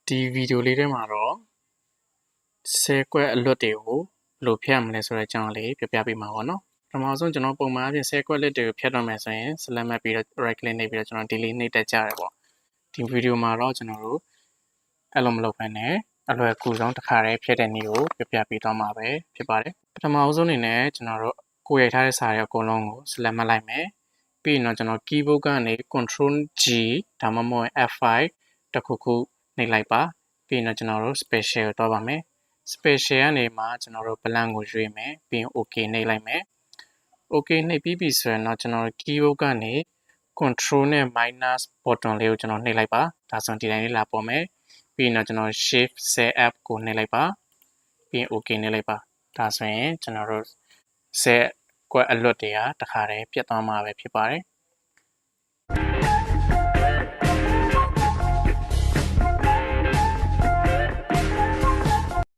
ဒီဗီဒီယိုလေးထဲမှာတော့ဆဲကွက်အလွတ်တွေကိုဘယ်လိုဖြတ်မလဲဆိုတဲ့အကြောင်းလေးပြပြပေးမှာပေါ့နော်ပထမဆုံးကျွန်တော်ပုံမှန်အပြင်ဆဲကွက်လက်တွေကိုဖြတ်တော့မယ်ဆိုရင် select မှတ်ပြီးတော့ right click နှိပ်ပြီးတော့ကျွန်တော် delete နှိပ်တတ်ကြတယ်ပေါ့ဒီဗီဒီယိုမှာတော့ကျွန်တော်တို့အဲ့လိုမလုပ်ဘဲနဲ့အလွယ်ကူဆုံးတစ်ခါတည်းဖြတ်တဲ့နည်းကိုပြပေးသွားမှာပဲဖြစ်ပါတယ်ပထမဆုံးအနေနဲ့ကျွန်တော်တို့ကိုရိုက်ထားတဲ့စာတွေအကုန်လုံးကို select မှတ်လိုက်မယ်ပြီးရင်တော့ကျွန်တော် keyboard ကနေ control G ဒါမှမဟုတ် F5 တစ်ခုခုနှိပ်လိုက်ပါပြီးရင်တော့ကျွန်တော်တို့ special ကိုသွားပါမယ် special ကနေမှကျွန်တော်တို့ blank ကိုရွေးမယ်ပြီးရင် okay နှိပ်လိုက်မယ် okay နှိပ်ပြီးပြီဆိုရင်တော့ကျွန်တော်တို့ keyboard ကနေ control နဲ့ minus button လေးကိုကျွန်တော်နှိပ်လိုက်ပါဒါဆိုရင်ဒီတိုင်းလေးလာပေါ်မယ်ပြီးရင်တော့ကျွန်တော် shift set up ကိုနှိပ်လိုက်ပါပြီးရင် okay နှိပ်လိုက်ပါဒါဆိုရင်ကျွန်တော်တို့ set ကွက်အလွတ်တွေကတခါတည်းပြတ်သွားမှာပဲဖြစ်ပါတယ်